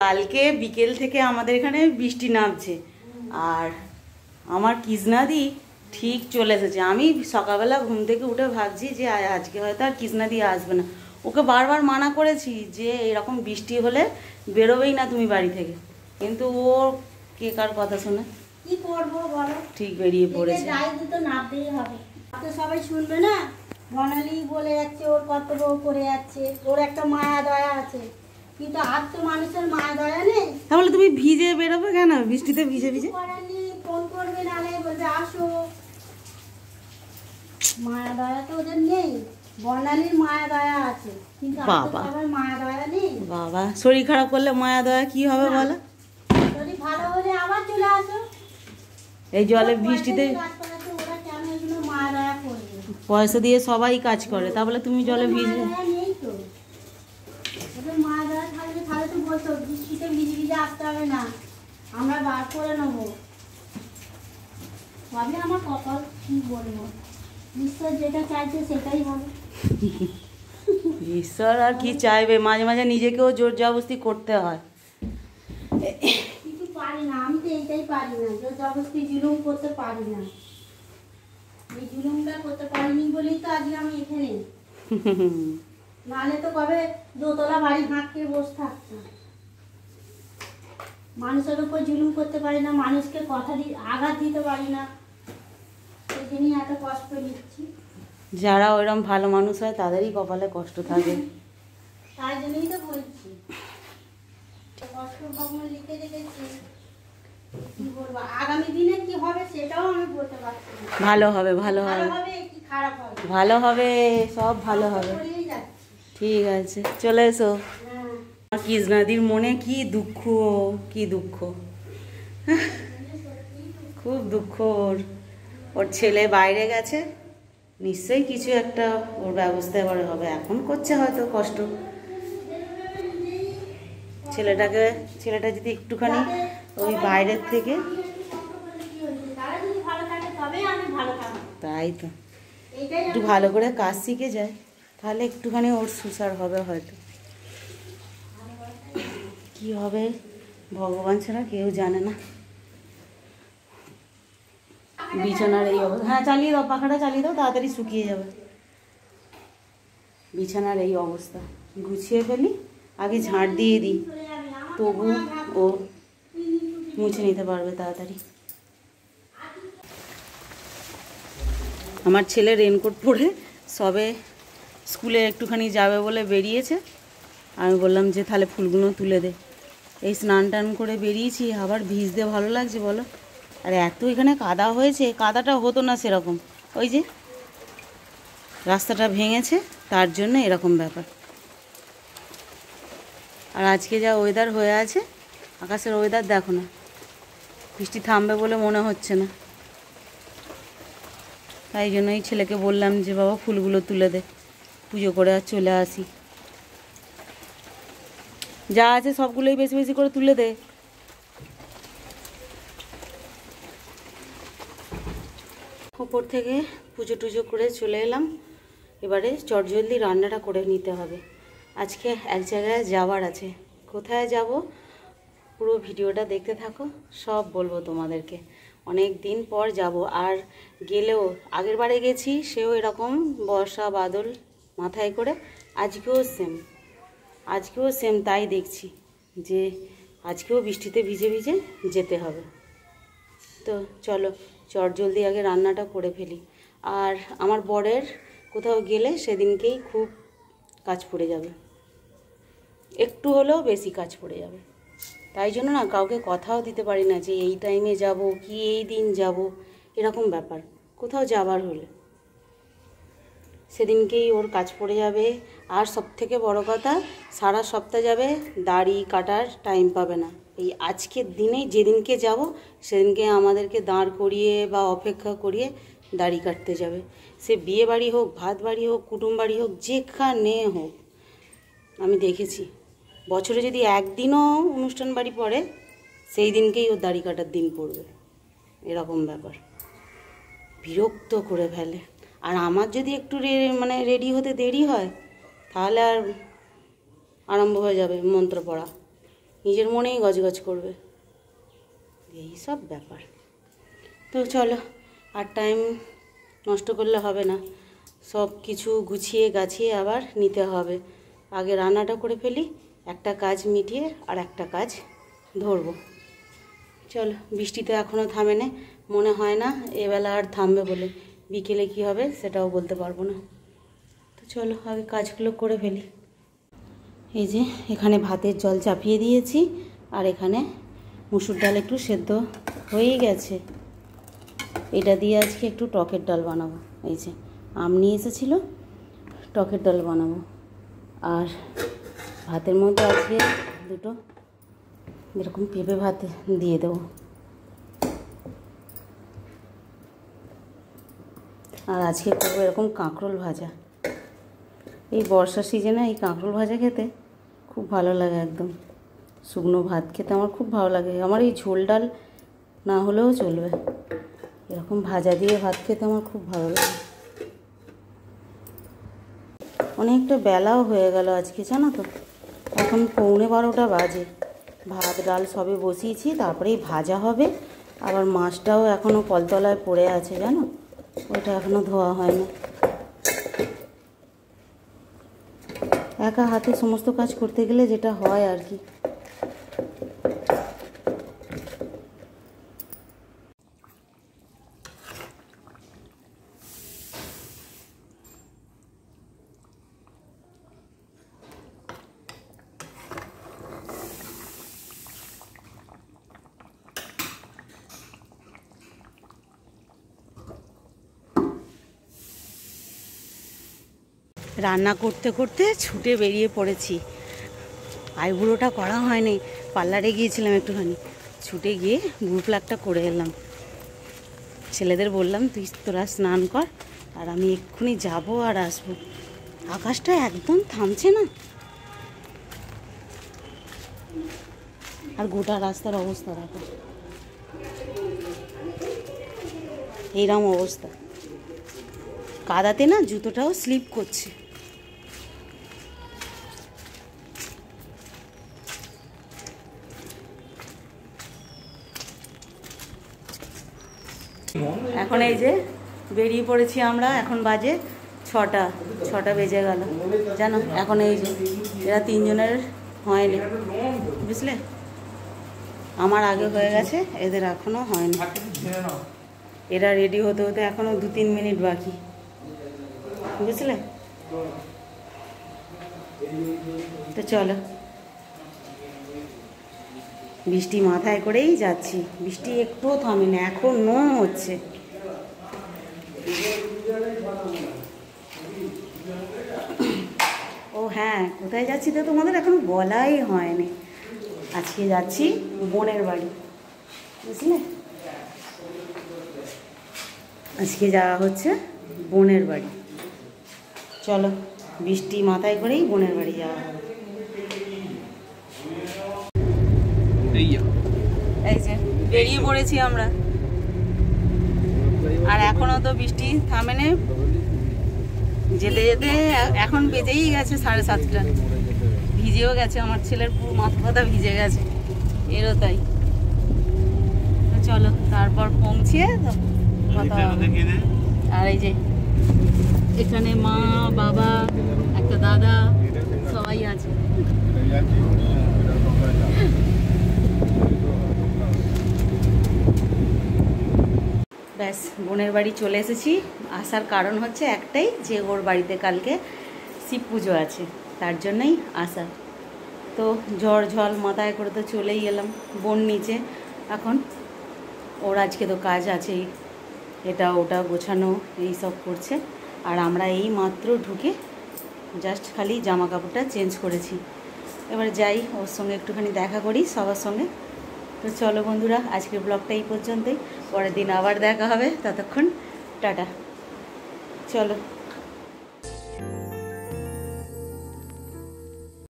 কালকে বিকেল থেকে আমাদের এখানে বৃষ্টি নামছে আর আমার কৃষ্ণাদি ঠিক চলে এসেছে। আমি সকালবেলা ঘুম থেকে উঠে ভাবছি যে আজকে হয়তো আর কৃষ্ণাদি আসবে না। ওকে বারবার মানা করেছি যে এরকম বৃষ্টি হলে বেরোবেই না তুমি বাড়ি থেকে, কিন্তু ও কে কার কথা শুনে কি করবো বলো, ঠিক বেরিয়ে পড়েছে। যাই তো নামতেই হবে, তো সবাই শুনবে না। বর্ণালী বলে যাচ্ছে ওর কর্তব্য করে যাচ্ছে, ওর একটা মায়া দয়া আছে, কিন্তু আর তো মানুষের মায়া দয়া নেই। তাহলে তুমি ভিজে বেরোবে কেন বৃষ্টিতে? ভিজে ভিজে ফোন করবে, নালে বলবে আসো। মায়া দয়া তো ওদের নেই। বর্ণালীর মায়া দয়া আছে, কিন্তু সবার মায়া দয়া নেই। বাবা, শরীর খারাপ করলে মায়া দয়া কি হবে বলো? শরীর ভালো হলে আবার চলে আসো। এই জলে বৃষ্টিতে ওরা কেন এগুলো মায়া দয়া করবে? পয়সা দিয়ে সবাই কাজ করে, তাহলে তুমি জলে ভিজবে? নেই তো, ওদের মায়া দয়া থাকলে তাহলে তো বলতো বৃষ্টিতে ভিজে ভিজে আসতে হবে না, আমরা বার করে নেবো। ভাবলে আমার কপাল, কি বলবো, ঈশ্বর যেটা চাইছে সেটাই হবে। ঈশ্বর আর কি চাইবে, মাঝে মাঝে নিজেকেও জোর জবরদস্তি করতে হয়। কিছু পারি না, আমি তো এইটাই পারি না, জোর জবরদস্তি জুলুম করতে পারি না। এই জুলুমটা করতে পারিনি বলেই তো আজকে আমি এখানে, নাহলে তো কবে দোতলা বাড়ি হাঁকিয়ে বসে থাকতাম। মানুষের উপর জুলুম করতে পারি না, মানুষকে কথা আঘাত দিতে পারি না, সেদিনই এত কষ্ট নিচ্ছি। যারা ওইরকম ভালো মানুষ হয় তাদেরই কপালে কষ্ট থাকে। তাই জন্যই তো বলছি, কষ্ট ভগবান লিখে রেখেছি। কি বলবো, আগামী দিনে কি হবে সেটাও আমি বলতে পারছি না। ভালো হবে, ভালো হবে, কি খারাপ হবে, ভালো হবে, সব ভালো হবে। ঠিক আছে, চলে এসো। কৃষ্ণাদির মনে কি দুঃখ, কি দুঃখ, খুব দুঃখ। ওর ছেলে বাইরে গেছে, নিশ্চয়ই কিছু একটা ওর ব্যবস্থা এবারে হবে। এখন করছে হয়তো কষ্ট। ছেলেটা যদি একটুখানি ওই বাইরের থেকে, তাই তো একটু ভালো করে কাজ শিখে যায়, তাহলে একটুখানি ওর সুসার হবে হয়তো। কি হবে ভগবান ছাড়া কেউ জানে না। বিছানার এই অবস্থা, হ্যাঁ চালিয়ে দাও, পাখাটা চালিয়ে দাও, তাড়াতাড়ি শুকিয়ে যাবে। বিছানার এই অবস্থা, গুছিয়ে ফেলি, আগে ঝাঁট দিয়ে দিই, তবু ও মুছে নিতে পারবে তাড়াতাড়ি। আমার ছেলে রেনকোট পরে সবে স্কুলে একটুখানি যাবে বলে বেরিয়েছে। আমি বললাম যে তাহলে ফুলগুলো তুলে দে। এই স্নান টান করে বেরিয়েছি, আবার ভিজতে ভালো লাগছে বলো। আর এত এখানে কাদা হয়েছে, কাদাটা হতো না সেরকম, ওই যে রাস্তাটা ভেঙেছে তার জন্য এরকম ব্যাপার। আর আজকে যা ওয়েদার হয়ে আছে, আকাশের ওয়েদার দেখো না, বৃষ্টি থামবে বলে মনে হচ্ছে না। তাই জন্যই ছেলেকে বললাম যে বাবা ফুলগুলো তুলে দে, পুজো করে আর চলে আসি। যা আছে সবগুলোই বেশি বেশি করে তুলে দে। উপর থেকে পুজো টুজো করে চলে এলাম, এবারে চটজলদি রান্নাটা করে নিতে হবে। আজকে এক জায়গায় যাওয়ার আছে, কোথায় যাব পুরো ভিডিওটা দেখতে থাকো, সব বলবো তোমাদেরকে। অনেক দিন পর যাব, আর গেলেও আগের বারে গেছি সেও এরকম বর্ষা বাদল মাথায় করে, আজকেও সেম তাই দেখছি যে আজকেও বৃষ্টিতে ভিজে ভিজে যেতে হবে। তো চলো চটজলদি আগে রান্নাটা করে ফেলি। আর আমার বরের কোথাও গেলে সেদিনকেই খুব কাজ পড়ে যাবে, একটু হলেও বেশি কাজ পড়ে যাবে। তাই জন্য না কাউকে কথাও দিতে পারি না যে এই টাইমে যাব কি এই দিন যাব, এরকম ব্যাপার। কোথাও যাবার হলে সেদিনকেই ওর কাজ পড়ে যাবে। আর সবথেকে বড় কথা, সারা সপ্তাহ যাবে, দাড়ি কাটার টাইম পাবে না। এই আজকের দিনেই যেদিনকে যাব সেদিনকে আমাদেরকে দাঁড় করিয়ে বা অপেক্ষা করিয়ে দাড়ি কাটতে যাবে। সে বিয়ে বাড়ি হোক, ভাত বাড়ি হোক, কুটুম বাড়ি হোক, যেখানে হোক। আমি দেখেছি বছরে যদি একদিনও অনুষ্ঠান বাড়ি পড়ে, সেই দিনকেই ওর দাড়ি কাটার দিন পড়বে, এরকম ব্যাপার। বিরক্ত করে ফেলে। আর আমার যদি একটু মানে রেডি হতে দেরি হয়, তাহলে আর আরম্ভ হয়ে যাবে মন্ত্র পড়া। নিজের মনেই গজগজ করবে, এই সব ব্যাপার। তো চলো, আর টাইম নষ্ট করলে হবে না, সব কিছু গুছিয়ে গাছিয়ে আবার নিতে হবে। আগে রান্নাটা করে ফেলি, একটা কাজ মিটিয়ে আর একটা কাজ ধরবো। চলো, বৃষ্টি তো এখনও থামে না, মনে হয় না এবেলা আর থামবে বলে। বিকেলে কি হবে সেটাও বলতে পারবো না। তো চলো আগে কাজগুলো করে ফেলি। এই যে এখানে ভাতের জল চাপিয়ে দিয়েছি, আর এখানে মুসুর ডাল একটু সেদ্ধ হয়েই গেছে। এটা দিয়ে আজকে একটু টকের ডাল বানাবো। এই যে আম নিয়ে এসেছিল, টকের ডাল বানাবো। আর ভাতের মধ্যে আজকে দুটো এরকম পেঁপে ভাত দিয়ে দেবো। আর আজকে করবো এরকম কাঁকরোল ভাজা। এই বর্ষার সিজনে এই কাঁকরোল ভাজা খেতে খুব ভালো লাগে, একদম শুকনো ভাত খেতে আমার খুব ভালো লাগে। আমার এই ঝোল ডাল না হলেও চলবে, এরকম ভাজা দিয়ে ভাত খেতে আমার খুব ভালো লাগে। অনেকটা বেলাও হয়ে গেল আজকে, জানো তো, এখন 11:45 বাজে। ভাত ডাল সবে বসিয়েছি, তারপরেই ভাজা হবে। আবার মাছটাও এখনও কলতলায় পড়ে আছে, জানো, ওইটা এখনও ধোয়া হয়নি। একা হাতে সমস্ত কাজ করতে গেলে যেটা হয় আর কি। রান্না করতে করতে ছুটে বেরিয়ে পড়েছি। আইবুড়োটা করা হয়নি, পার্লারে গিয়েছিলাম একটুখানি, ছুটে গিয়ে গ্রুপ প্লাগটা করে এলাম। ছেলেদের বললাম তোরা স্নান কর, আর আমি এক্ষুনি যাবো আর আসবো। আকাশটা একদম থামছে না, আর গোটা রাস্তার অবস্থা দেখো, এইরকম অবস্থা। কাদাতে না জুতোটাও স্লিপ করছে। এখন এই যে বেরিয়ে পড়েছি আমরা, এখন বাজে 6টা বেজে গেল, জানো। এখন এই যে এরা 3জনের হয়নি, বুঝলে, আমার আগে হয়ে গেছে, এদের এখনও হয়নি। এরা রেডি হতে হতে এখনও 2-3 মিনিট বাকি, বুঝলে। তো চলো, বৃষ্টি মাথায় করেই যাচ্ছি, বৃষ্টি একটুও থামে না, এখনও হচ্ছে। ও হ্যাঁ, কোথায় যাচ্ছি তো তোমাদের এখনো বলাই হয়নি। আজকে যাচ্ছি বোনের বাড়ি, বুঝলে। আজকে যাওয়া হচ্ছে বোনের বাড়ি। চলো, বৃষ্টি মাথায় করেই বোনের বাড়ি যাওয়া হবে। এই যে বেরিয়ে পড়েছি আমরা, আর এখনো তো বৃষ্টি থামেনি। যেতে যেতে এখন বেজেই গেছে 7:30। ভিজেও গেছে, আমার ছেলের পুরো মাথা ফাথা ভিজে গেছে, এরও তাই। চলো তারপর পৌঁছে কথা হবে। আর এই যে এখানে মা, বাবা, একটা দাদা, সবাই আছে। ব্যাস, বোনের বাড়ি চলে এসেছি। আসার কারণ হচ্ছে একটাই, যে ওর বাড়িতে কালকে শিব পুজো আছে, তার জন্যই আসা। তো ঝড় ঝল মাথায় করে তো চলেই এলাম বোন নিচে। এখন ওর আজকে তো কাজ আছেই, এটা ওটা গোছানো এই সব করছে। আর আমরা এই মাত্র ঢুকে জাস্ট খালি জামা কাপড়টা চেঞ্জ করেছি। এবার যাই, ওর সঙ্গে একটুখানি দেখা করি সবার সঙ্গে। তো চলো বন্ধুরা, আজকের ব্লগটা এই পর্যন্তই। পরের দিন আবার দেখা হবে, ততক্ষণ টাটা। চলো।